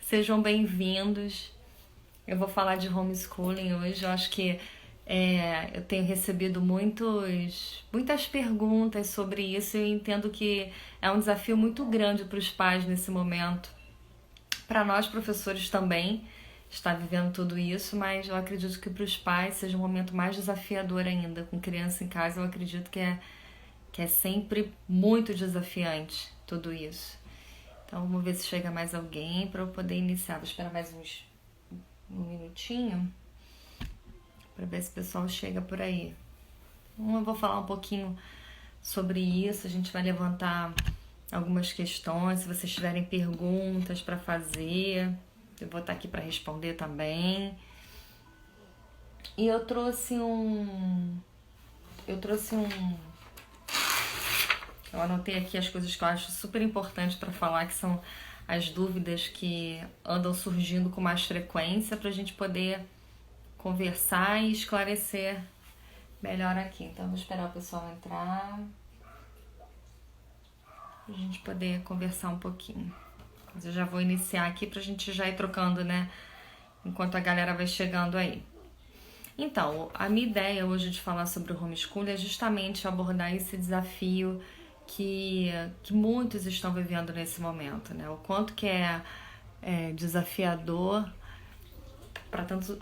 Sejam bem-vindos. Eu vou falar de homeschooling hoje. Eu acho que eu tenho recebido muitas perguntas sobre isso e eu entendo que é um desafio muito grande para os pais nesse momento. Para nós, professores, também está vivendo tudo isso, mas eu acredito que para os pais seja um momento mais desafiador ainda. Com criança em casa, eu acredito que é sempre muito desafiante tudo isso. Então vamos ver se chega mais alguém para eu poder iniciar. Vou esperar mais um minutinho para ver se o pessoal chega por aí. Então, eu vou falar um pouquinho sobre isso. A gente vai levantar algumas questões. Se vocês tiverem perguntas para fazer, eu vou estar aqui para responder também. E eu trouxe eu anotei aqui as coisas que eu acho super importantes para falar, que são as dúvidas que andam surgindo com mais frequência, para a gente poder conversar e esclarecer melhor aqui. Então, eu vou esperar o pessoal entrar para a gente poder conversar um pouquinho. Mas eu já vou iniciar aqui para a gente já ir trocando, né? Enquanto a galera vai chegando aí. Então, a minha ideia hoje de falar sobre o homeschooling é justamente abordar esse desafio que muitos estão vivendo nesse momento, né? O quanto que é desafiador para tanto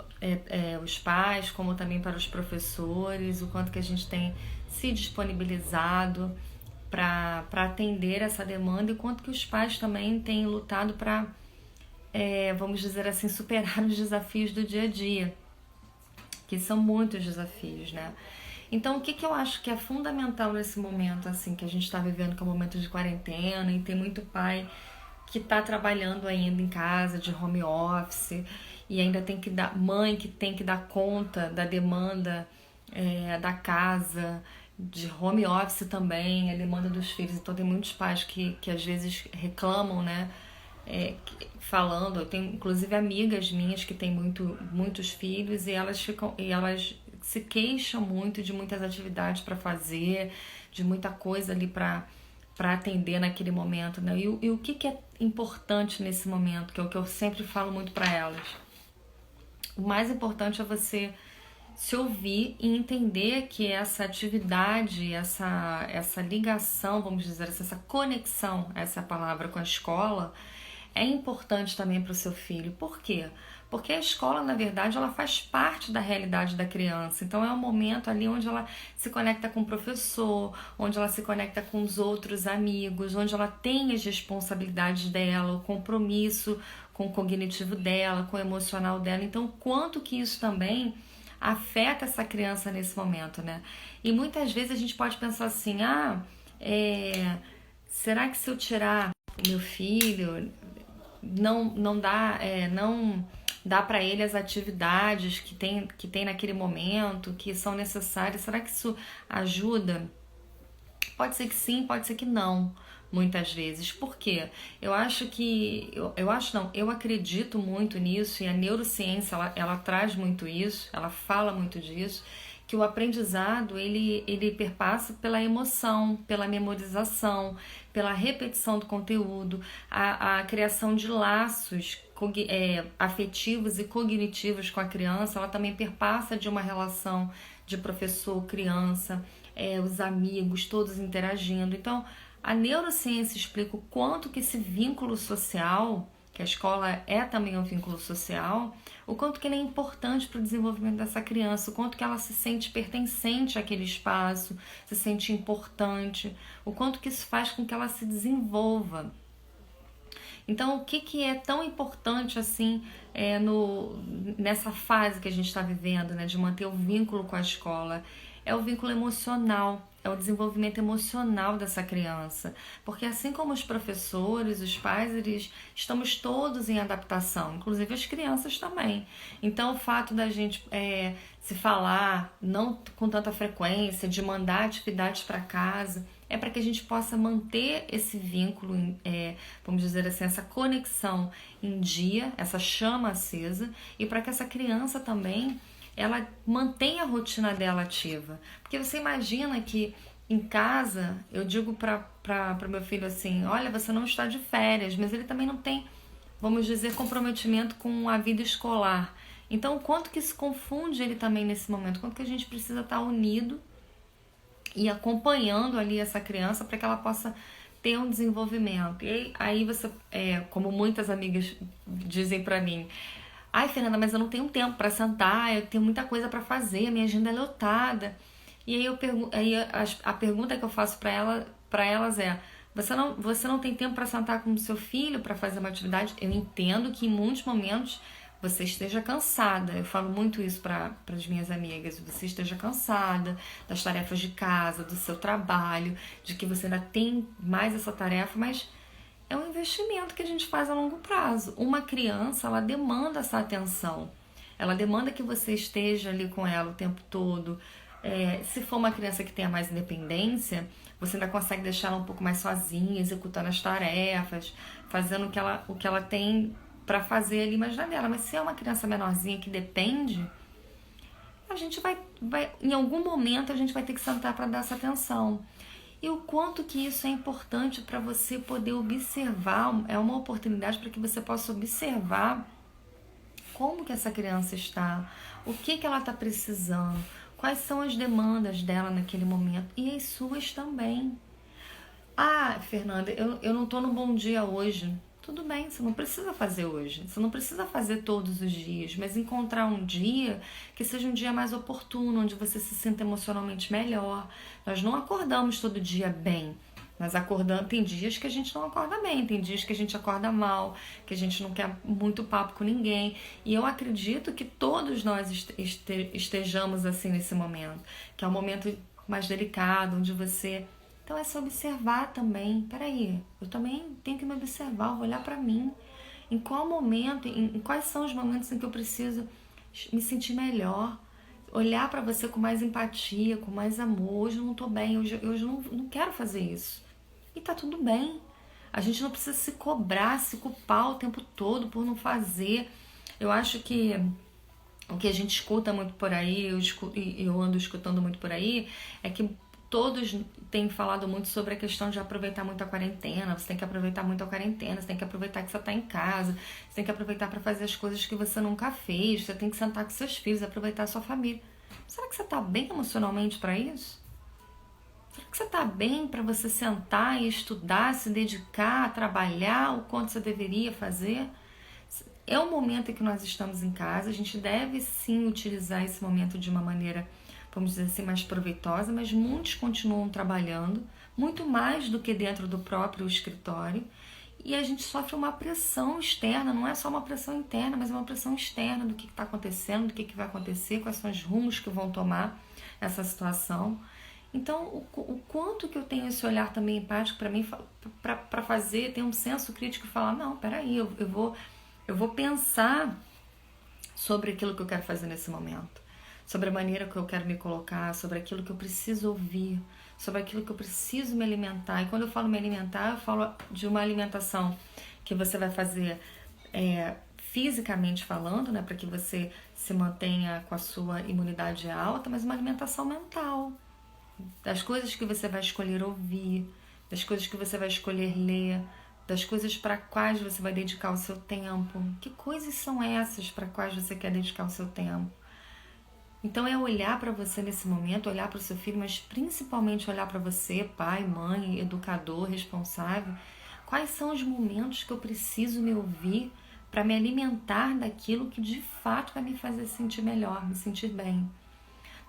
os pais como também para os professores, o quanto que a gente tem se disponibilizado para atender essa demanda e o quanto que os pais também têm lutado para, vamos dizer assim, superar os desafios do dia a dia, que são muitos desafios, né? Então, o que eu acho que é fundamental nesse momento, assim, que a gente está vivendo, que é um momento de quarentena, e tem muito pai que está trabalhando ainda em casa, de home office, e ainda tem que dar, mãe que tem que dar conta da demanda da casa, de home office também, a demanda dos filhos. Então, tem muitos pais que às vezes reclamam, né? Falando, eu tenho inclusive amigas minhas que têm muitos filhos e elas se queixam muito de muitas atividades para fazer, de muita coisa ali para atender naquele momento, né? E o que é importante nesse momento, que é o que eu sempre falo muito para elas. O mais importante é você se ouvir e entender que essa atividade, essa ligação, vamos dizer assim, essa conexão, essa é a palavra, com a escola, é importante também para o seu filho. Por quê? Porque a escola, na verdade, ela faz parte da realidade da criança. Então é um momento ali onde ela se conecta com o professor, onde ela se conecta com os outros amigos, onde ela tem as responsabilidades dela, o compromisso com o cognitivo dela, com o emocional dela. Então, quanto que isso também afeta essa criança nesse momento, né? E muitas vezes a gente pode pensar assim, será que se eu tirar o meu filho, não dá para ele as atividades que tem naquele momento, que são necessárias? Será que isso ajuda? Pode ser que sim, pode ser que não, muitas vezes. Por quê? Eu acredito muito nisso, e a neurociência ela traz muito isso, ela fala muito disso, que o aprendizado ele perpassa pela emoção, pela memorização, pela repetição do conteúdo, a criação de laços afetivos e cognitivos com a criança. Ela também perpassa de uma relação de professor-criança, os amigos, todos interagindo. Então, a neurociência explica o quanto que esse vínculo social, que a escola é também um vínculo social, o quanto que ele é importante para o desenvolvimento dessa criança, o quanto que ela se sente pertencente àquele espaço, se sente importante, o quanto que isso faz com que ela se desenvolva. Então, o que é tão importante assim nessa fase que a gente está vivendo, né, de manter o vínculo com a escola? É o vínculo emocional, é o desenvolvimento emocional dessa criança. Porque assim como os professores, os pais, estamos todos em adaptação, inclusive as crianças também. Então, o fato da gente se falar, não com tanta frequência, de mandar atividades para casa, é para que a gente possa manter esse vínculo, vamos dizer assim, essa conexão em dia, essa chama acesa, e para que essa criança também ela mantenha a rotina dela ativa. Porque você imagina que em casa, eu digo para meu filho assim, olha, você não está de férias, mas ele também não tem vamos dizer, comprometimento com a vida escolar. Então, o quanto que isso confunde ele também nesse momento, quanto que a gente precisa estar unido e acompanhando ali essa criança para que ela possa ter um desenvolvimento. E aí você, como muitas amigas dizem para mim, ai, Fernanda, mas eu não tenho tempo para sentar, eu tenho muita coisa para fazer, minha agenda é lotada. E aí, a pergunta que eu faço para elas é: você não tem tempo para sentar com o seu filho para fazer uma atividade? Eu entendo que em muitos momentos você esteja cansada. Eu falo muito isso para as minhas amigas. Você esteja cansada das tarefas de casa, do seu trabalho, de que você ainda tem mais essa tarefa, mas é um investimento que a gente faz a longo prazo. Uma criança, ela demanda essa atenção. Ela demanda que você esteja ali com ela o tempo todo. Se for uma criança que tenha mais independência, você ainda consegue deixar ela um pouco mais sozinha, executando as tarefas, fazendo o que ela tem para fazer ali mais na dela. Mas se é uma criança menorzinha que depende, a gente vai em algum momento a gente vai ter que sentar para dar essa atenção. E o quanto que isso é importante para você poder observar, é uma oportunidade para que você possa observar como que essa criança está, o que ela está precisando, quais são as demandas dela naquele momento e as suas também. Ah, Fernanda, eu não estou no bom dia hoje. Tudo bem, você não precisa fazer hoje, você não precisa fazer todos os dias, mas encontrar um dia que seja um dia mais oportuno, onde você se sinta emocionalmente melhor. Nós não acordamos todo dia bem, nós acordamos, tem dias que a gente não acorda bem, tem dias que a gente acorda mal, que a gente não quer muito papo com ninguém. E eu acredito que todos nós estejamos assim nesse momento, que é um momento mais delicado, onde você... Então é se observar também. Peraí, eu também tenho que me observar, vou olhar pra mim. Em qual momento, em quais são os momentos em que eu preciso me sentir melhor? Olhar pra você com mais empatia, com mais amor. Hoje eu não tô bem, hoje não quero fazer isso. E tá tudo bem. A gente não precisa se cobrar, se culpar o tempo todo por não fazer. Eu acho que o que a gente escuta muito por aí, eu ando escutando muito por aí, é que todos têm falado muito sobre a questão de aproveitar muito a quarentena. Você tem que aproveitar muito a quarentena, você tem que aproveitar que você está em casa, você tem que aproveitar para fazer as coisas que você nunca fez, você tem que sentar com seus filhos, aproveitar a sua família. Será que você está bem emocionalmente para isso? Será que você está bem para você sentar e estudar, se dedicar, trabalhar o quanto você deveria fazer? É o momento em que nós estamos em casa, a gente deve sim utilizar esse momento de uma maneira, vamos dizer assim, mais proveitosa, mas muitos continuam trabalhando, muito mais do que dentro do próprio escritório, e a gente sofre uma pressão externa, não é só uma pressão interna, mas uma pressão externa do que está acontecendo, do que vai acontecer, quais são os rumos que vão tomar essa situação. Então, o quanto que eu tenho esse olhar também empático para mim, para fazer, ter um senso crítico e falar, não, peraí, eu vou pensar sobre aquilo que eu quero fazer nesse momento, sobre a maneira que eu quero me colocar, sobre aquilo que eu preciso ouvir, sobre aquilo que eu preciso me alimentar. E quando eu falo me alimentar, eu falo de uma alimentação que você vai fazer fisicamente falando, né, para que você se mantenha com a sua imunidade alta, mas uma alimentação mental, das coisas que você vai escolher ouvir, das coisas que você vai escolher ler, das coisas para quais você vai dedicar o seu tempo. Que coisas são essas para quais você quer dedicar o seu tempo? Então é olhar para você nesse momento, olhar para o seu filho, mas principalmente olhar para você, pai, mãe, educador, responsável. Quais são os momentos que eu preciso me ouvir para me alimentar daquilo que de fato vai me fazer sentir melhor, me sentir bem?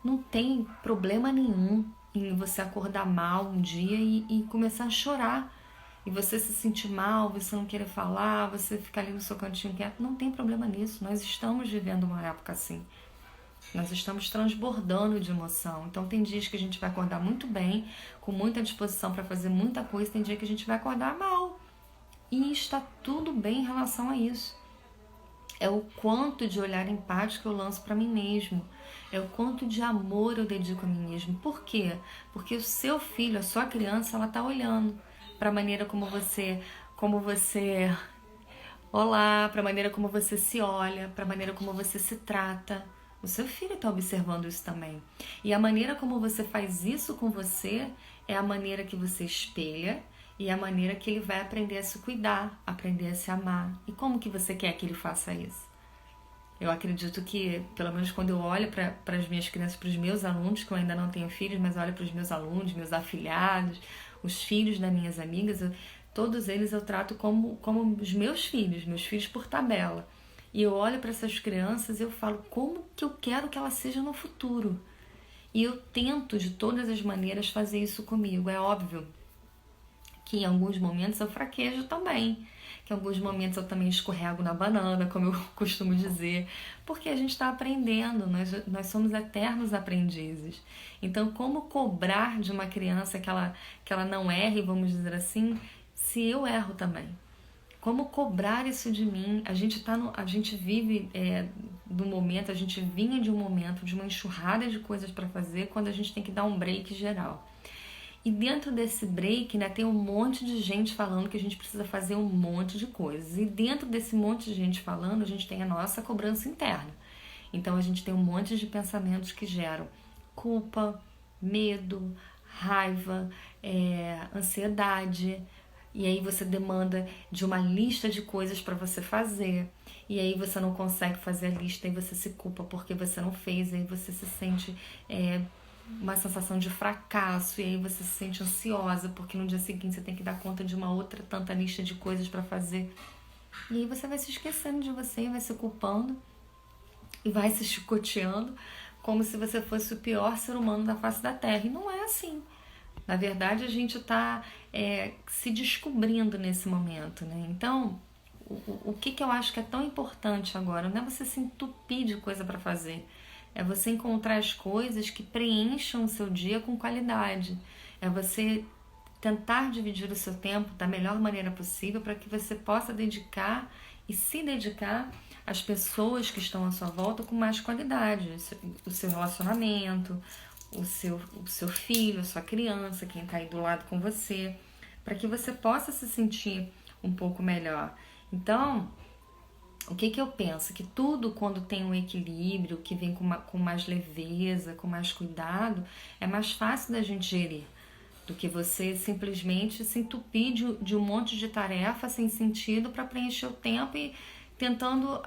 Não tem problema nenhum em você acordar mal um dia e começar a chorar. E você se sentir mal, você não querer falar, você ficar ali no seu cantinho quieto. Não tem problema nisso. Nós estamos vivendo uma época assim. Nós estamos transbordando de emoção. Então tem dias que a gente vai acordar muito bem, com muita disposição para fazer muita coisa. Tem dia que a gente vai acordar mal. E está tudo bem em relação a isso. É o quanto de olhar empático eu lanço para mim mesmo. É o quanto de amor eu dedico a mim mesmo. Por quê? Porque o seu filho, a sua criança, ela está olhando para a maneira como você, olá, para a maneira como você se olha, para a maneira como você se trata. O seu filho está observando isso também. E a maneira como você faz isso com você é a maneira que você espelha E a maneira que ele vai aprender a se cuidar, aprender a se amar. E como que você quer que ele faça isso? Eu acredito que, pelo menos quando eu olho para as minhas crianças, para os meus alunos, que eu ainda não tenho filhos, mas olho para os meus alunos, meus afilhados, os filhos das minhas amigas, todos eles eu trato como os meus filhos por tabela. E eu olho para essas crianças e eu falo, como que eu quero que elas sejam no futuro? E eu tento, de todas as maneiras, fazer isso comigo. É óbvio que em alguns momentos eu fraquejo também, que em alguns momentos eu também escorrego na banana, como eu costumo dizer, porque a gente está aprendendo, nós somos eternos aprendizes. Então, como cobrar de uma criança que ela não erre, vamos dizer assim, se eu erro também? Como cobrar isso de mim? A gente vive do momento, a gente vinha de um momento, de uma enxurrada de coisas para fazer, quando a gente tem que dar um break geral. E dentro desse break, né, tem um monte de gente falando que a gente precisa fazer um monte de coisas. E dentro desse monte de gente falando, a gente tem a nossa cobrança interna. Então a gente tem um monte de pensamentos que geram culpa, medo, raiva, ansiedade. E aí você demanda de uma lista de coisas para você fazer. E aí você não consegue fazer a lista e você se culpa porque você não fez. E aí você se sente uma sensação de fracasso. E aí você se sente ansiosa porque no dia seguinte você tem que dar conta de uma outra tanta lista de coisas para fazer. E aí você vai se esquecendo de você e vai se culpando. E vai se chicoteando como se você fosse o pior ser humano da face da Terra. E não é assim. Na verdade, a gente está se descobrindo nesse momento, né? Então, o que eu acho que é tão importante agora não é você se entupir de coisa para fazer. É você encontrar as coisas que preencham o seu dia com qualidade. É você tentar dividir o seu tempo da melhor maneira possível para que você possa dedicar e se dedicar às pessoas que estão à sua volta com mais qualidade. O seu relacionamento, o seu filho, a sua criança, quem está aí do lado com você, para que você possa se sentir um pouco melhor. Então, o que eu penso? Que tudo, quando tem um equilíbrio, que vem com mais leveza, com mais cuidado, é mais fácil da gente gerir do que você simplesmente se entupir de um monte de tarefa sem sentido para preencher o tempo e tentando,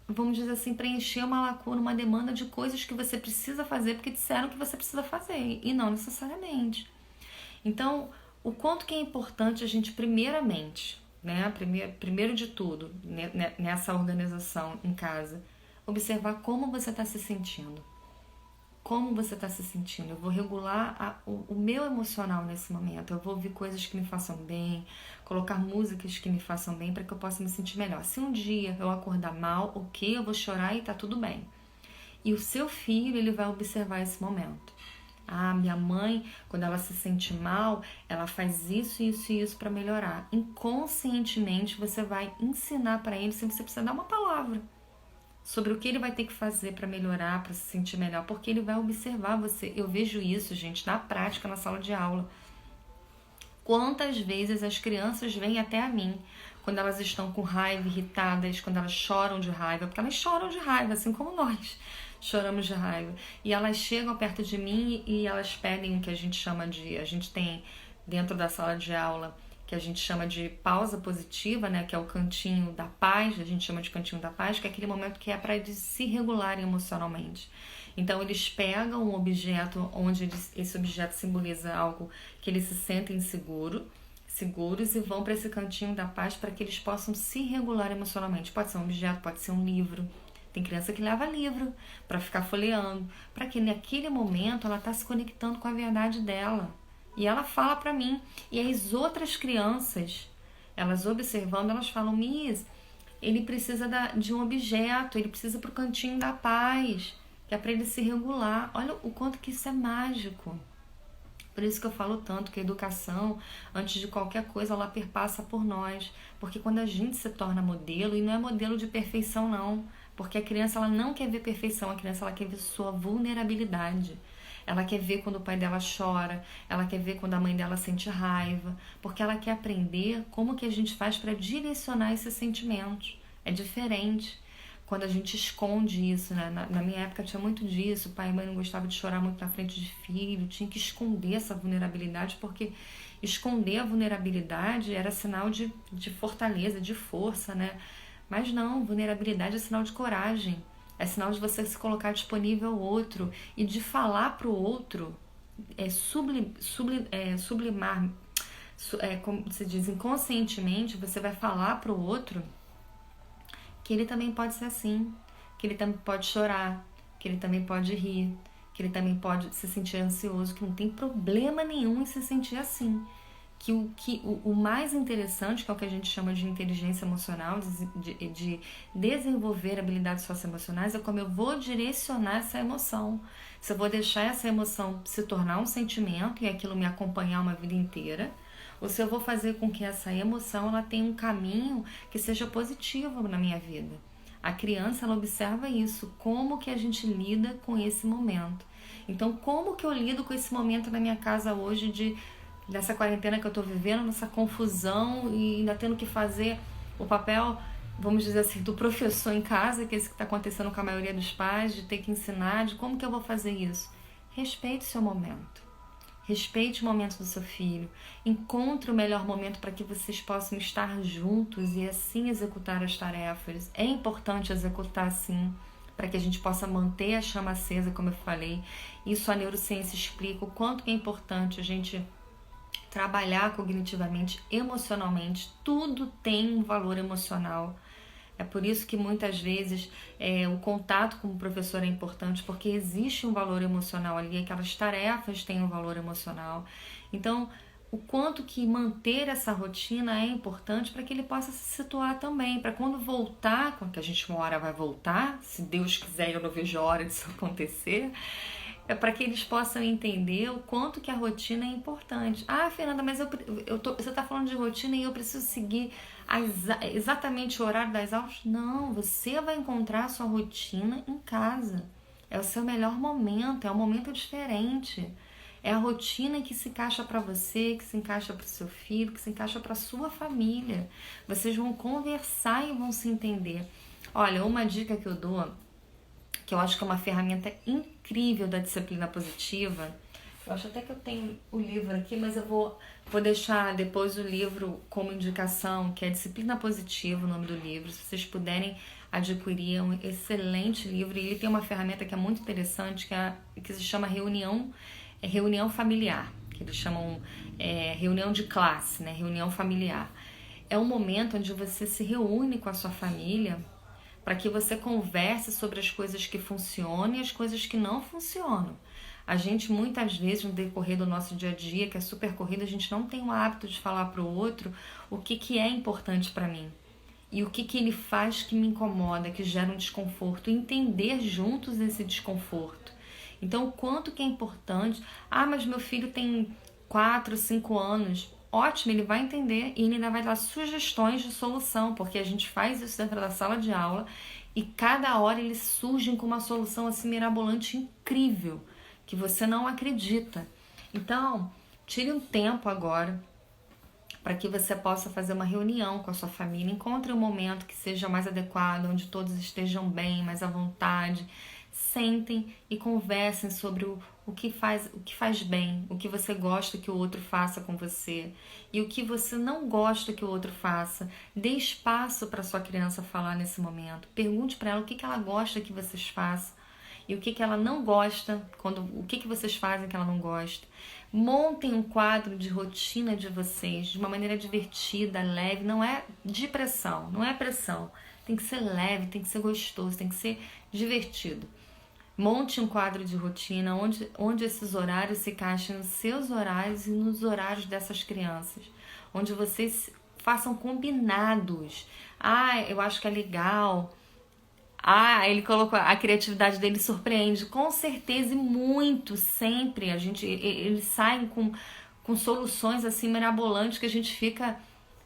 vamos dizer assim, preencher uma lacuna, uma demanda de coisas que você precisa fazer porque disseram que você precisa fazer e não necessariamente. Então, o quanto que é importante a gente primeiramente, né, primeiro de tudo, nessa organização em casa, observar como você está se sentindo. Como você está se sentindo? Eu vou regular o meu emocional nesse momento. Eu vou ouvir coisas que me façam bem, colocar músicas que me façam bem para que eu possa me sentir melhor. Se um dia eu acordar mal, ok, eu vou chorar e tá tudo bem. E o seu filho, ele vai observar esse momento. Ah, minha mãe, quando ela se sente mal, ela faz isso, isso e isso para melhorar. Inconscientemente, você vai ensinar para ele, sem você precisar dar uma palavra, sobre o que ele vai ter que fazer para melhorar, para se sentir melhor, porque ele vai observar você. Eu vejo isso, gente, na prática, na sala de aula. Quantas vezes as crianças vêm até a mim, quando elas estão com raiva, irritadas, quando elas choram de raiva, porque elas choram de raiva, assim como nós choramos de raiva. E elas chegam perto de mim e elas pedem o que a gente chama de... A gente tem dentro da sala de aula que a gente chama de pausa positiva, né, que é o cantinho da paz, a gente chama de cantinho da paz, que é aquele momento que é para eles se regularem emocionalmente. Então eles pegam um objeto onde esse objeto simboliza algo que eles se sentem seguros e vão para esse cantinho da paz para que eles possam se regular emocionalmente. Pode ser um objeto, pode ser um livro. Tem criança que leva livro para ficar folheando, para que naquele momento ela está se conectando com a verdade dela. E ela fala para mim, e as outras crianças, elas observando, elas falam, Miss, ele precisa de um objeto, ele precisa pro cantinho da paz, que é para ele se regular. Olha o quanto que isso é mágico. Por isso que eu falo tanto que a educação, antes de qualquer coisa, ela perpassa por nós. Porque quando a gente se torna modelo, e não é modelo de perfeição não, porque a criança ela não quer ver perfeição, a criança ela quer ver sua vulnerabilidade. Ela quer ver quando o pai dela chora, ela quer ver quando a mãe dela sente raiva, porque ela quer aprender como que a gente faz para direcionar esses sentimentos. É diferente quando a gente esconde isso, né? Na minha época tinha muito disso, o pai e a mãe não gostavam de chorar muito na frente de filho, tinha que esconder essa vulnerabilidade porque esconder a vulnerabilidade era sinal de fortaleza, de força, né? Mas não, vulnerabilidade é sinal de coragem. É sinal de você se colocar disponível ao outro e de falar para o outro, sublimar, como se diz, inconscientemente, você vai falar para o outro que ele também pode ser assim, que ele também pode chorar, que ele também pode rir, que ele também pode se sentir ansioso, que não tem problema nenhum em se sentir assim. O mais interessante, que é o que a gente chama de inteligência emocional, de desenvolver habilidades socioemocionais, é como eu vou direcionar essa emoção. Se eu vou deixar essa emoção se tornar um sentimento e aquilo me acompanhar uma vida inteira, ou se eu vou fazer com que essa emoção ela tenha um caminho que seja positivo na minha vida. A criança, ela observa isso, como que a gente lida com esse momento. Então, como que eu lido com esse momento na minha casa hoje, dessa quarentena que eu tô vivendo, nessa confusão e ainda tendo que fazer o papel, vamos dizer assim, do professor em casa, que é isso que está acontecendo com a maioria dos pais, de ter que ensinar, de como que eu vou fazer isso. Respeite o seu momento. Respeite o momento do seu filho. Encontre o melhor momento para que vocês possam estar juntos e assim executar as tarefas. É importante executar sim, para que a gente possa manter a chama acesa, como eu falei. Isso a neurociência explica o quanto que é importante a gente trabalhar cognitivamente, emocionalmente. Tudo tem um valor emocional. É por isso que muitas vezes o contato com o professor é importante, porque existe um valor emocional ali, aquelas tarefas têm um valor emocional. Então, o quanto que manter essa rotina é importante para que ele possa se situar também, para quando voltar, quando a gente uma hora vai voltar, se Deus quiser, eu não vejo a hora disso acontecer, é para que eles possam entender o quanto que a rotina é importante. Ah, Fernanda, mas você está falando de rotina e eu preciso seguir exatamente o horário das aulas? Não, você vai encontrar a sua rotina em casa. É o seu melhor momento, é um momento diferente. É a rotina que se encaixa para você, que se encaixa para o seu filho, que se encaixa para a sua família. Vocês vão conversar e vão se entender. Olha, uma dica que eu dou, que eu acho que é uma ferramenta incrível da disciplina positiva. Eu acho até que eu tenho o livro aqui, mas eu vou deixar depois o livro como indicação, que é Disciplina Positiva, o nome do livro. Se vocês puderem adquirir, é um excelente livro. E ele tem uma ferramenta que é muito interessante, que se chama reunião familiar, que eles chamam reunião de classe, né? Reunião familiar. É um momento onde você se reúne com a sua família para que você converse sobre as coisas que funcionam e as coisas que não funcionam. A gente, muitas vezes, no decorrer do nosso dia a dia, que é super corrido, a gente não tem o hábito de falar para o outro o que é importante para mim. E o que ele faz que me incomoda, que gera um desconforto. E entender juntos esse desconforto. Então, o quanto que é importante. Ah, mas meu filho tem 4, 5 anos. Ótimo, ele vai entender e ele ainda vai dar sugestões de solução, porque a gente faz isso dentro da sala de aula e cada hora eles surgem com uma solução assim mirabolante, incrível, que você não acredita. Então, tire um tempo agora para que você possa fazer uma reunião com a sua família, encontre um momento que seja mais adequado, onde todos estejam bem, mais à vontade. Sentem e conversem sobre o que faz bem, o que você gosta que o outro faça com você e o que você não gosta que o outro faça. Dê espaço para sua criança falar nesse momento. Pergunte para ela o que ela gosta que vocês façam e o que ela não gosta, o que vocês fazem que ela não gosta. Montem um quadro de rotina de vocês de uma maneira divertida, leve, não é de pressão, não é pressão. Tem que ser leve, tem que ser gostoso, tem que ser divertido. Monte um quadro de rotina onde esses horários se encaixem nos seus horários e nos horários dessas crianças. Onde vocês façam combinados. Ah, eu acho que é legal. Ah, ele colocou, a criatividade dele surpreende. Com certeza e muito, sempre. Eles saem com soluções assim mirabolantes que a gente fica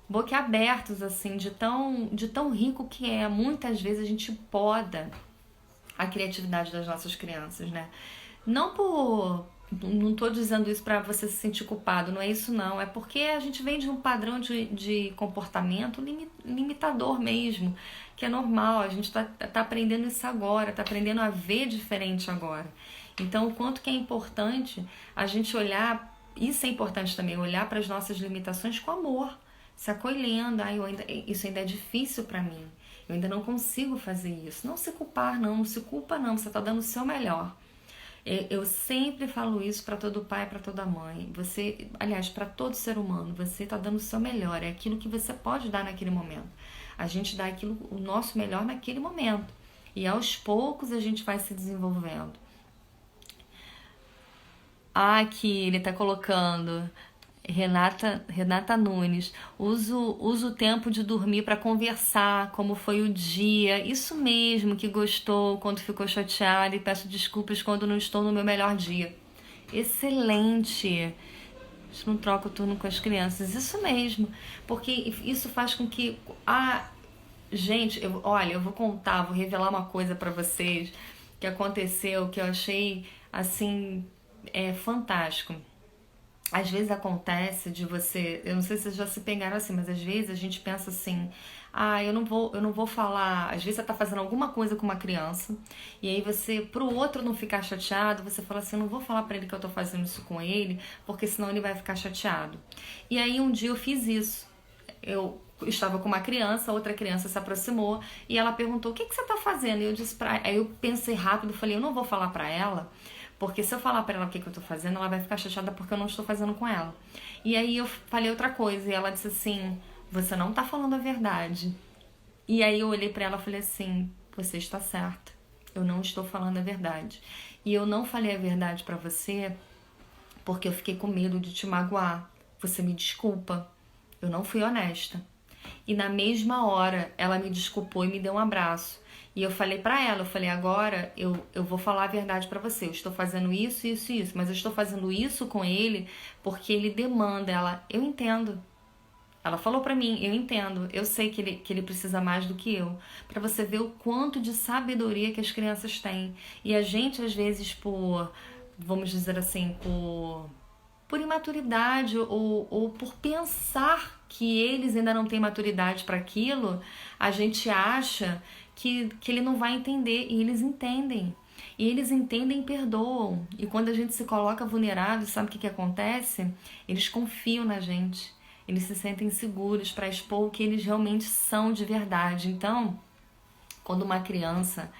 boquiabertos, assim, de tão rico que é. Muitas vezes a gente poda a criatividade das nossas crianças, né? Não tô dizendo isso para você se sentir culpado, não é isso não. É porque a gente vem de um padrão de comportamento limitador mesmo, que é normal. A gente tá aprendendo isso agora, tá aprendendo a ver diferente agora. Então, o quanto que é importante a gente olhar isso é importante também, olhar para as nossas limitações com amor, se acolhendo. Isso ainda é difícil para mim, eu ainda não consigo fazer isso. Não se culpar, não se culpa não, você está dando o seu melhor. Eu sempre falo isso para todo pai, para toda mãe. Você, aliás, para todo ser humano, você está dando o seu melhor. É aquilo que você pode dar naquele momento. A gente dá o nosso melhor naquele momento. E aos poucos a gente vai se desenvolvendo. Aqui ele está colocando... Renata Nunes, uso o tempo de dormir para conversar, como foi o dia, isso mesmo, que gostou, quando ficou chateada, e peço desculpas quando não estou no meu melhor dia. Excelente! A gente não troca o turno com as crianças, isso mesmo, porque isso faz com que... gente, olha, eu vou contar, vou revelar uma coisa para vocês que aconteceu, que eu achei, assim, fantástico. Às vezes acontece de você, eu não sei se vocês já se pegaram assim, mas às vezes a gente pensa assim, eu não vou falar, às vezes você tá fazendo alguma coisa com uma criança, e aí você, pro outro não ficar chateado, você fala assim, eu não vou falar pra ele que eu tô fazendo isso com ele, porque senão ele vai ficar chateado. E aí um dia eu fiz isso, eu estava com uma criança, outra criança se aproximou, e ela perguntou, o que você tá fazendo? E eu disse aí eu pensei rápido, falei, eu não vou falar pra ela, porque se eu falar pra ela o que eu tô fazendo, ela vai ficar chateada porque eu não estou fazendo com ela. E aí eu falei outra coisa, e ela disse assim, você não tá falando a verdade. E aí eu olhei pra ela e falei assim, você está certa, eu não estou falando a verdade. E eu não falei a verdade pra você porque eu fiquei com medo de te magoar. Você me desculpa, eu não fui honesta. E na mesma hora, ela me desculpou e me deu um abraço. E eu falei pra ela, agora eu vou falar a verdade pra você. Eu estou fazendo isso, isso e isso. Mas eu estou fazendo isso com ele porque ele demanda. Eu entendo. Ela falou pra mim, eu entendo. Eu sei que ele precisa mais do que eu. Pra você ver o quanto de sabedoria que as crianças têm. E a gente, às vezes, vamos dizer assim, por imaturidade ou por pensar que eles ainda não têm maturidade para aquilo, a gente acha que ele não vai entender, e eles entendem. E eles entendem e perdoam. E quando a gente se coloca vulnerável, sabe o que acontece? Eles confiam na gente. Eles se sentem seguros para expor o que eles realmente são de verdade. Então, quando uma criança,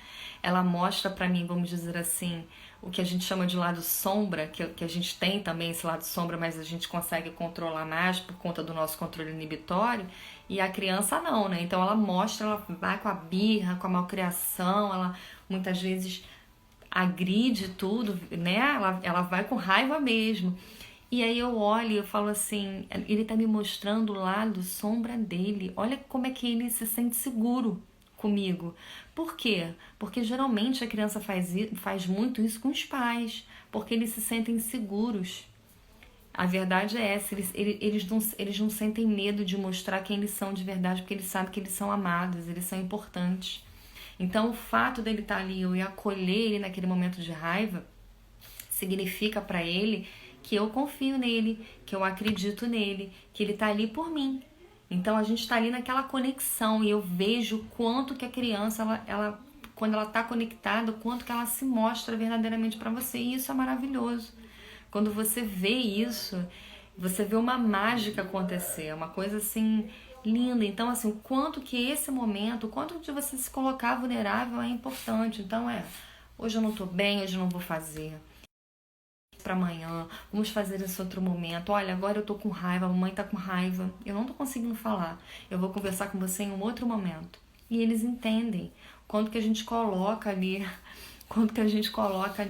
ela mostra para mim, vamos dizer assim, o que a gente chama de lado sombra, que a gente tem também esse lado sombra, mas a gente consegue controlar mais por conta do nosso controle inibitório, e a criança não, né? Então ela mostra, ela vai com a birra, com a malcriação, ela muitas vezes agride tudo, né? Ela vai com raiva mesmo. E aí eu olho e eu falo assim, ele tá me mostrando o lado sombra dele, olha como é que ele se sente seguro comigo. Por quê? Porque geralmente a criança faz muito isso com os pais, porque eles se sentem seguros. A verdade é essa, eles não sentem medo de mostrar quem eles são de verdade, porque eles sabem que eles são amados, eles são importantes. Então o fato dele estar ali, eu ir acolher ele naquele momento de raiva, significa para ele que eu confio nele, que eu acredito nele, que ele tá ali por mim. Então a gente tá ali naquela conexão, e eu vejo o quanto que a criança, quando ela tá conectada, o quanto que ela se mostra verdadeiramente para você, e isso é maravilhoso. Quando você vê isso, você vê uma mágica acontecer, uma coisa assim linda. Então assim, o quanto que esse momento, o quanto de você se colocar vulnerável é importante. Então hoje eu não tô bem, hoje eu não vou fazer. Para amanhã, vamos fazer esse outro momento. Olha, agora eu tô com raiva, a mamãe tá com raiva, eu não tô conseguindo falar. Eu vou conversar com você em um outro momento. E eles entendem quanto que a gente coloca ali,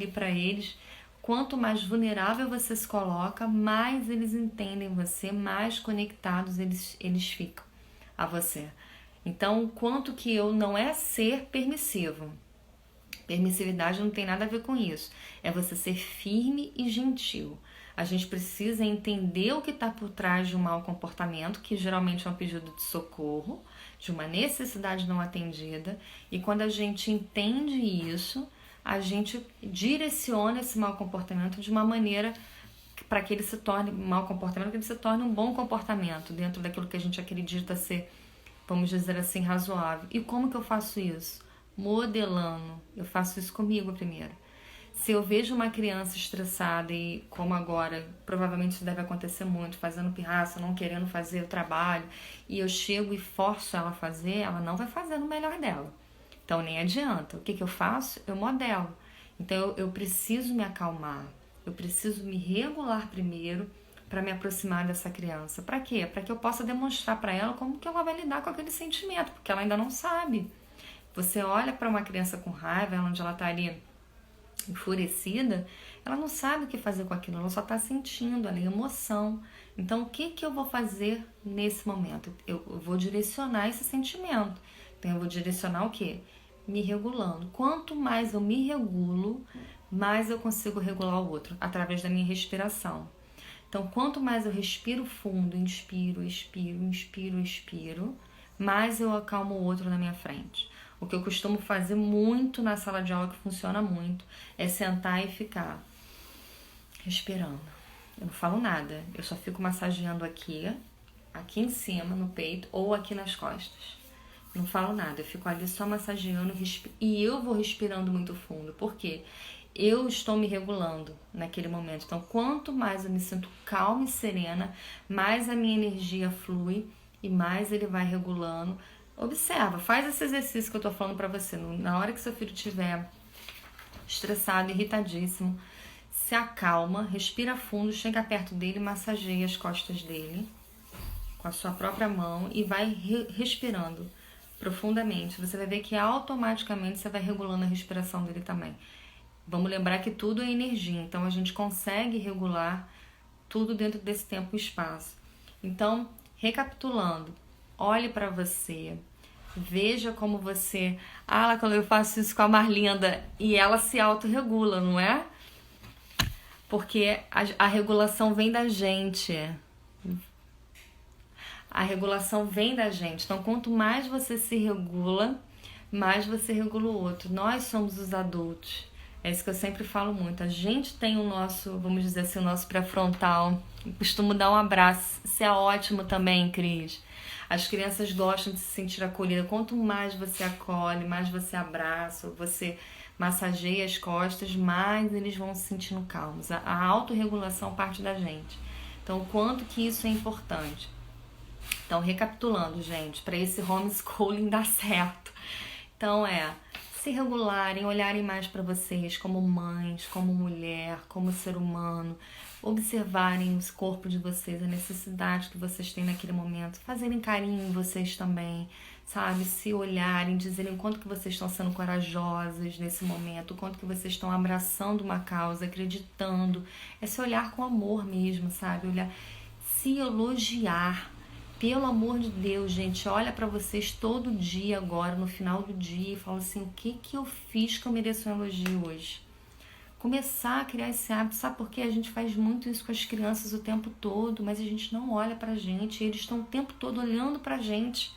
para eles. Quanto mais vulnerável você se coloca, mais eles entendem você, mais conectados eles ficam a você. Então, quanto que eu não é ser permissivo. Permissividade não tem nada a ver com isso. É você ser firme e gentil. A gente precisa entender o que está por trás de um mau comportamento, que geralmente é um pedido de socorro, de uma necessidade não atendida. E quando a gente entende isso, a gente direciona esse mau comportamento de uma maneira para que ele se torne mau comportamento, que ele se torne um bom comportamento dentro daquilo que a gente acredita ser, vamos dizer assim, razoável. E como que eu faço isso? Modelando. Eu faço isso comigo primeiro. Se eu vejo uma criança estressada e, como agora, provavelmente isso deve acontecer muito, fazendo pirraça, não querendo fazer o trabalho, e eu chego e forço ela a fazer, ela não vai fazer no melhor dela. Então nem adianta. O que eu faço? Eu modelo. Então eu preciso me acalmar, eu preciso me regular primeiro para me aproximar dessa criança. Para quê? Para que eu possa demonstrar para ela como que ela vai lidar com aquele sentimento, porque ela ainda não sabe. Você olha para uma criança com raiva, onde ela está ali enfurecida, ela não sabe o que fazer com aquilo, ela só está sentindo ali emoção. Então, o que eu vou fazer nesse momento? Eu vou direcionar esse sentimento. Então, eu vou direcionar o quê? Me regulando. Quanto mais eu me regulo, mais eu consigo regular o outro, através da minha respiração. Então, quanto mais eu respiro fundo, inspiro, expiro, inspiro, expiro, mais eu acalmo o outro na minha frente. O que eu costumo fazer muito na sala de aula, que funciona muito, é sentar e ficar respirando. Eu não falo nada, eu só fico massageando aqui em cima, no peito, ou aqui nas costas. Não falo nada, eu fico ali só massageando e eu vou respirando muito fundo. Por quê? Eu estou me regulando naquele momento. Então, quanto mais eu me sinto calma e serena, mais a minha energia flui e mais ele vai regulando. Observa, faz esse exercício que eu tô falando pra você. Na hora que seu filho estiver estressado, irritadíssimo, se acalma, respira fundo, chega perto dele, massageia as costas dele com a sua própria mão e vai respirando profundamente. Você vai ver que automaticamente você vai regulando a respiração dele também. Vamos lembrar que tudo é energia, então a gente consegue regular tudo dentro desse tempo e espaço. Então, recapitulando, olhe para você, veja como você... Ah, quando eu faço isso com a Marlinda, e ela se autorregula, não é? Porque a regulação vem da gente. A regulação vem da gente. Então, quanto mais você se regula, mais você regula o outro. Nós somos os adultos. É isso que eu sempre falo muito. A gente tem o nosso, vamos dizer assim, o nosso pré-frontal. Eu costumo dar um abraço. Isso é ótimo também, Cris. As crianças gostam de se sentir acolhidas. Quanto mais você acolhe, mais você abraça, você massageia as costas, mais eles vão se sentindo calmos. A autorregulação parte da gente. Então, o quanto que isso é importante. Então, recapitulando, gente, para esse homeschooling dar certo. Então, se regularem, olharem mais para vocês como mães, como mulher, como ser humano, observarem o corpo de vocês, a necessidade que vocês têm naquele momento, fazerem carinho em vocês também, sabe? Se olharem, dizerem o quanto que vocês estão sendo corajosas nesse momento, o quanto que vocês estão abraçando uma causa, acreditando. É se olhar com amor mesmo, sabe? Olhar, se elogiar. Pelo amor de Deus, gente, olha pra vocês todo dia agora, no final do dia, e fala assim, o que eu fiz que eu mereço um elogio hoje? Começar a criar esse hábito, sabe por quê? A gente faz muito isso com as crianças o tempo todo, mas a gente não olha pra gente, eles estão o tempo todo olhando pra gente.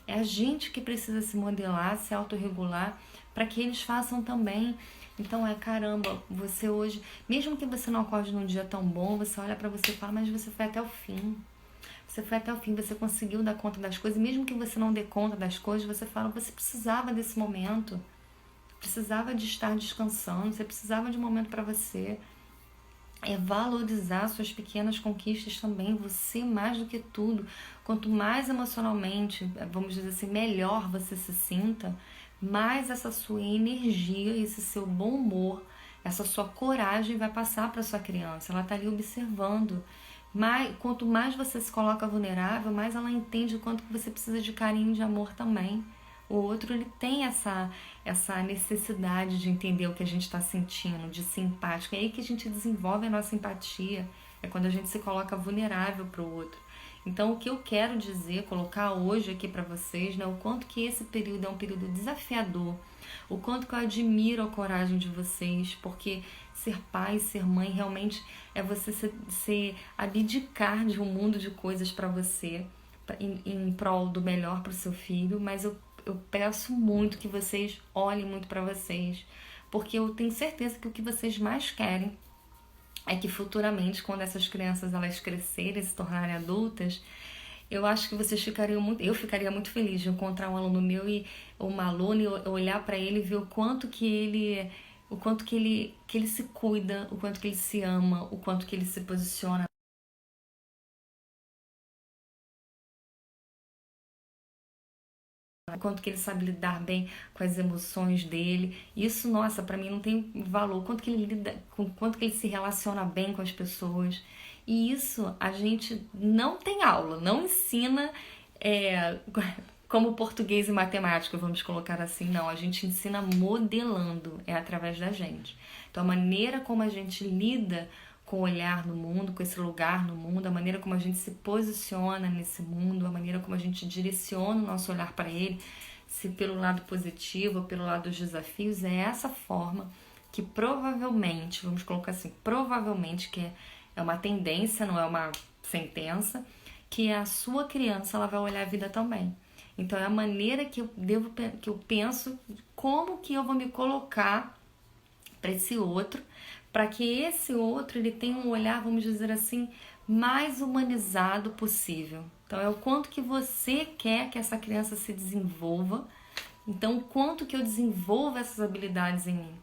É a gente que precisa se modelar, se autorregular, para que eles façam também. Então caramba, você hoje, mesmo que você não acorde num dia tão bom, você olha pra você e fala, mas você foi até o fim. Você foi até o fim, você conseguiu dar conta das coisas, mesmo que você não dê conta das coisas, você fala, você precisava desse momento, precisava de estar descansando, você precisava de um momento para você. É valorizar suas pequenas conquistas também, você mais do que tudo. Quanto mais emocionalmente, vamos dizer assim, melhor você se sinta, mais essa sua energia, esse seu bom humor, essa sua coragem vai passar para sua criança. Ela está ali observando. Quanto mais você se coloca vulnerável, mais ela entende o quanto que você precisa de carinho e de amor também. O outro, ele tem essa necessidade de entender o que a gente está sentindo, de ser empático. É aí que a gente desenvolve a nossa empatia. É quando a gente se coloca vulnerável para o outro. Então, o que eu quero dizer, colocar hoje aqui para vocês, né, o quanto que esse período é um período desafiador, o quanto que eu admiro a coragem de vocês, porque ser pai, ser mãe, realmente é você se abdicar de um mundo de coisas para você, em prol do melhor para o seu filho, mas eu peço muito que vocês olhem muito para vocês, porque eu tenho certeza que o que vocês mais querem é que futuramente, quando essas crianças elas crescerem, se tornarem adultas, eu acho que vocês eu ficaria muito feliz de encontrar um aluno meu e uma aluna e olhar para ele e ver o quanto que ele o quanto que ele se cuida, o quanto que ele se ama, o quanto que ele se posiciona, o quanto que ele sabe lidar bem com as emoções dele. Isso, nossa, pra mim não tem valor. O quanto que ele lida, com quanto que ele se relaciona bem com as pessoas. E isso a gente não tem aula, não ensina como português e matemática, vamos colocar assim. Não, a gente ensina modelando, é através da gente. Então a maneira como a gente lida com o olhar no mundo, com esse lugar no mundo, a maneira como a gente se posiciona nesse mundo, a maneira como a gente direciona o nosso olhar para ele, se pelo lado positivo ou pelo lado dos desafios, é essa forma que provavelmente, vamos colocar assim, provavelmente, que é uma tendência, não é uma sentença, que a sua criança ela vai olhar a vida também. Então é a maneira que eu penso, como que eu vou me colocar para esse outro, para que esse outro ele tenha um olhar, vamos dizer assim, mais humanizado possível. Então é o quanto que você quer que essa criança se desenvolva, então o quanto que eu desenvolvo essas habilidades em mim.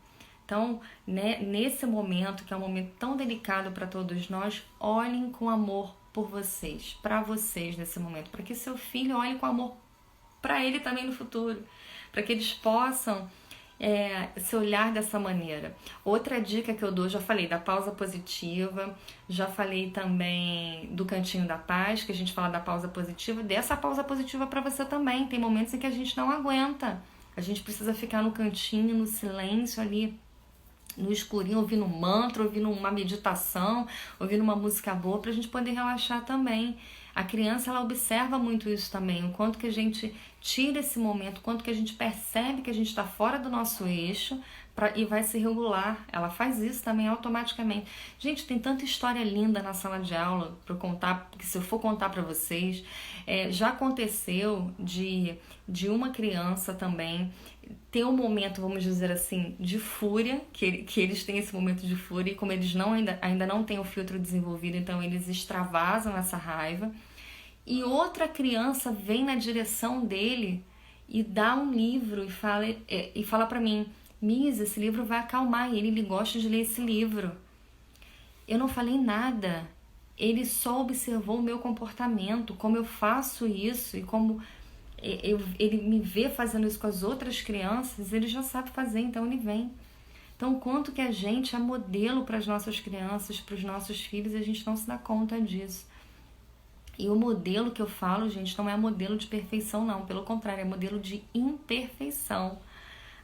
Então, né, nesse momento, que é um momento tão delicado para todos nós, olhem com amor por vocês, para vocês nesse momento, para que seu filho olhe com amor para ele também no futuro, para que eles possam se olhar dessa maneira. Outra dica que eu dou, já falei da pausa positiva, já falei também do cantinho da paz, que a gente fala da pausa positiva, dessa pausa positiva para você também. Tem momentos em que a gente não aguenta, a gente precisa ficar no cantinho, no silêncio ali, no escurinho, ouvindo um mantra, ouvindo uma meditação, ouvindo uma música boa, pra gente poder relaxar também. A criança, ela observa muito isso também, o quanto que a gente tira esse momento, o quanto que a gente percebe que a gente está fora do nosso eixo e vai se regular. Ela faz isso também automaticamente. Gente, tem tanta história linda na sala de aula para contar, porque se eu for contar para vocês, já aconteceu de uma criança também ter um momento, vamos dizer assim, de fúria, que eles têm esse momento de fúria, e como eles ainda não têm o filtro desenvolvido, então eles extravasam essa raiva, e outra criança vem na direção dele e dá um livro e fala para mim: Miss, esse livro vai acalmar ele gosta de ler esse livro. Eu não falei nada, ele só observou o meu comportamento, como eu faço isso e como ele me vê fazendo isso com as outras crianças, ele já sabe fazer, então ele vem. Então, o quanto que a gente é modelo para as nossas crianças, para os nossos filhos, a gente não se dá conta disso. E o modelo que eu falo, gente, não é modelo de perfeição, não. Pelo contrário, é modelo de imperfeição.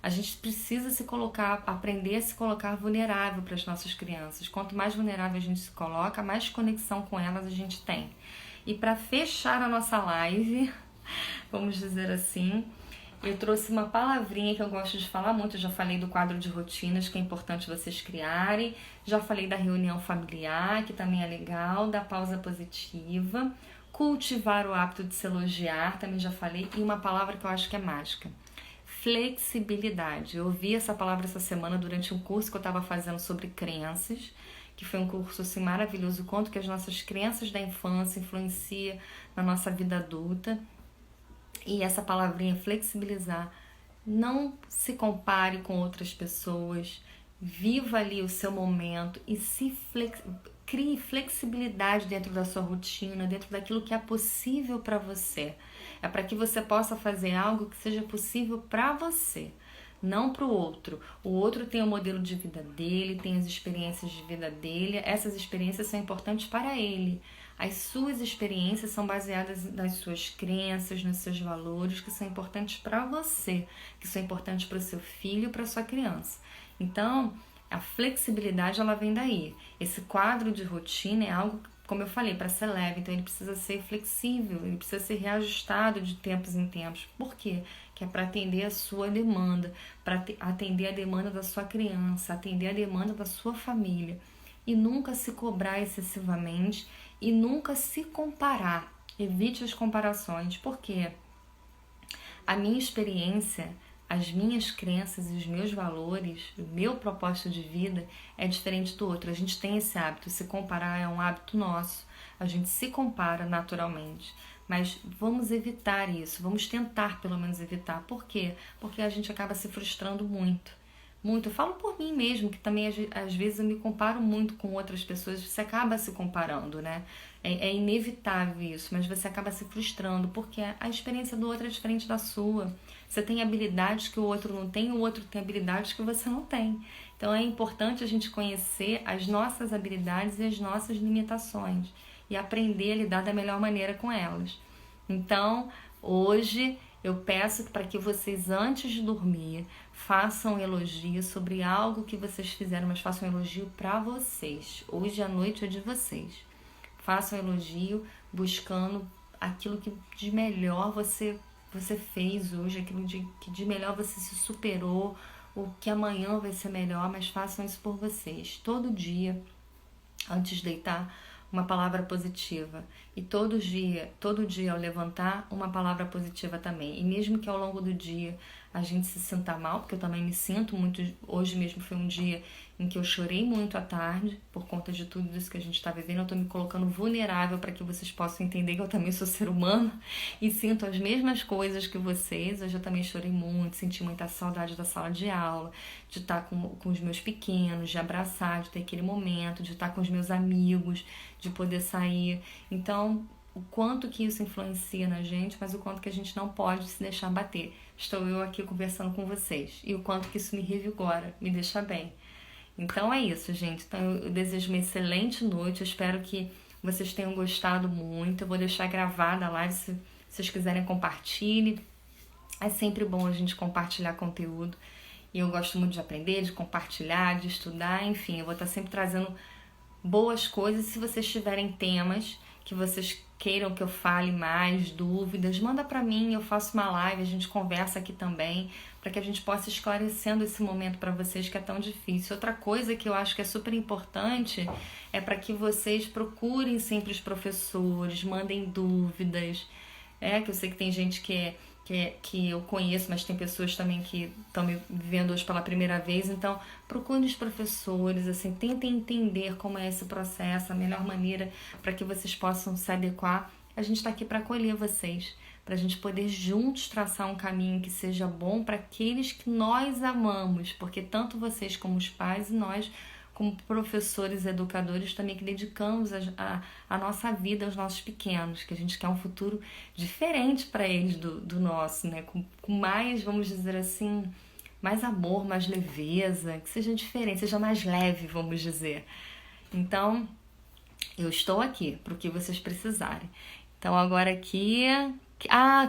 A gente precisa se colocar, aprender a se colocar vulnerável para as nossas crianças. Quanto mais vulnerável a gente se coloca, mais conexão com elas a gente tem. E para fechar a nossa live, vamos dizer assim, eu trouxe uma palavrinha que eu gosto de falar muito. Eu já falei do quadro de rotinas, que é importante vocês criarem. Já falei da reunião familiar, que também é legal, da pausa positiva. Cultivar o hábito de se elogiar, também já falei. E uma palavra que eu acho que é mágica: flexibilidade. Eu ouvi essa palavra essa semana durante um curso que eu estava fazendo sobre crenças, que foi um curso assim maravilhoso, o quanto que as nossas crenças da infância influenciam na nossa vida adulta. E essa palavrinha flexibilizar, não se compare com outras pessoas, viva ali o seu momento e crie flexibilidade dentro da sua rotina, dentro daquilo que é possível para você. É para que você possa fazer algo que seja possível para você, não para o outro. O outro tem o modelo de vida dele, tem as experiências de vida dele, essas experiências são importantes para ele. As suas experiências são baseadas nas suas crenças, nos seus valores, que são importantes para você, que são importantes para o seu filho e para a sua criança. Então, a flexibilidade, ela vem daí. Esse quadro de rotina é algo, como eu falei, para ser leve. Então, ele precisa ser flexível, ele precisa ser reajustado de tempos em tempos. Por quê? Que é para atender a sua demanda, para atender a demanda da sua criança, atender a demanda da sua família. E nunca se cobrar excessivamente e nunca se comparar. Evite as comparações, porque a minha experiência, as minhas crenças e os meus valores, o meu propósito de vida é diferente do outro. A gente tem esse hábito, se comparar é um hábito nosso, a gente se compara naturalmente. Mas vamos evitar isso, vamos tentar pelo menos evitar. Por quê? Porque a gente acaba se frustrando muito. muito. Eu falo por mim mesmo, que também às vezes eu me comparo muito com outras pessoas. Você acaba se comparando, né? É inevitável isso, mas você acaba se frustrando, porque a experiência do outro é diferente da sua. Você tem habilidades que o outro não tem, o outro tem habilidades que você não tem. Então é importante a gente conhecer as nossas habilidades e as nossas limitações e aprender a lidar da melhor maneira com elas. Então, hoje eu peço para que vocês, antes de dormir, façam um elogio sobre algo que vocês fizeram, mas façam um elogio para vocês. Hoje à noite é de vocês. Façam um elogio buscando aquilo que de melhor você fez hoje, aquilo que de melhor você se superou, o que amanhã vai ser melhor, mas façam isso por vocês. Todo dia, antes de deitar, uma palavra positiva. E todo dia ao levantar, uma palavra positiva também. E mesmo que ao longo do dia a gente se sinta mal, porque eu também me sinto muito. Hoje mesmo foi um dia em que eu chorei muito à tarde, por conta de tudo isso que a gente está vivendo. Eu estou me colocando vulnerável para que vocês possam entender que eu também sou ser humano e sinto as mesmas coisas que vocês. Hoje eu também chorei muito, senti muita saudade da sala de aula, de estar com os meus pequenos, de abraçar, de ter aquele momento, de estar com os meus amigos, de poder sair. Então, o quanto que isso influencia na gente, mas o quanto que a gente não pode se deixar bater. Estou eu aqui conversando com vocês. E o quanto que isso me revigora, me deixa bem. Então é isso, gente. Então eu desejo uma excelente noite. Eu espero que vocês tenham gostado muito. Eu vou deixar gravada a live, se vocês quiserem, compartilhe. É sempre bom a gente compartilhar conteúdo. E eu gosto muito de aprender, de compartilhar, de estudar. Enfim, eu vou estar sempre trazendo boas coisas. Se vocês tiverem temas que vocês queiram que eu fale mais, dúvidas, manda pra mim, eu faço uma live, a gente conversa aqui também, para que a gente possa esclarecendo esse momento para vocês que é tão difícil. Outra coisa que eu acho que é super importante é para que vocês procurem sempre os professores, mandem dúvidas, que eu sei que tem gente que eu conheço, mas tem pessoas também que estão me vendo hoje pela primeira vez. Então, procure os professores, assim, tentem entender como é esse processo, a melhor maneira para que vocês possam se adequar. A gente está aqui para acolher vocês, para a gente poder juntos traçar um caminho que seja bom para aqueles que nós amamos, porque tanto vocês como os pais e nós, como professores e educadores, também que dedicamos a nossa vida aos nossos pequenos, que a gente quer um futuro diferente para eles do nosso, né? Com mais, vamos dizer assim, mais amor, mais leveza, que seja diferente, seja mais leve, vamos dizer. Então, eu estou aqui para o que vocês precisarem. Então, agora aqui...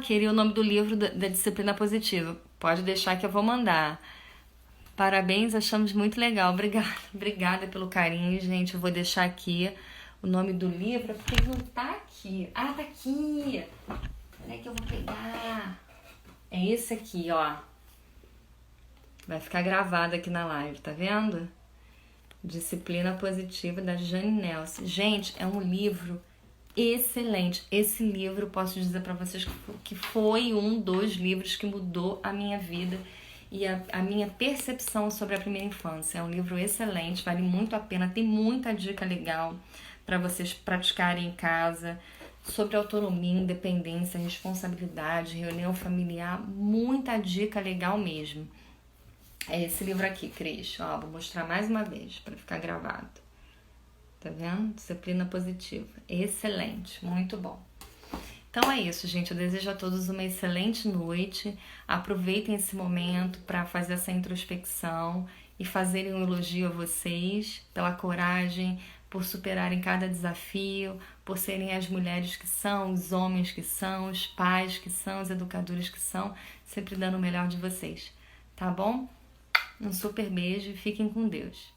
queria o nome do livro da disciplina positiva. Pode deixar que eu vou mandar. Parabéns, achamos muito legal. Obrigada pelo carinho, gente. Eu vou deixar aqui o nome do livro, porque ele não tá aqui. Ah, tá aqui. Onde é que eu vou pegar? É esse aqui, ó. Vai ficar gravado aqui na live, tá vendo? Disciplina Positiva, da Jane Nelson. Gente, é um livro excelente. Esse livro, posso dizer pra vocês que foi um dos livros que mudou a minha vida e a minha percepção sobre a primeira infância. É um livro excelente, vale muito a pena, tem muita dica legal para vocês praticarem em casa, sobre autonomia, independência, responsabilidade, reunião familiar, muita dica legal mesmo. É esse livro aqui, Cris. Ó, vou mostrar mais uma vez para ficar gravado. Tá vendo? Disciplina Positiva. Excelente, muito bom. Então é isso, gente. Eu desejo a todos uma excelente noite. Aproveitem esse momento para fazer essa introspecção e fazerem um elogio a vocês pela coragem, por superarem cada desafio, por serem as mulheres que são, os homens que são, os pais que são, os educadores que são, sempre dando o melhor de vocês. Tá bom? Um super beijo e fiquem com Deus.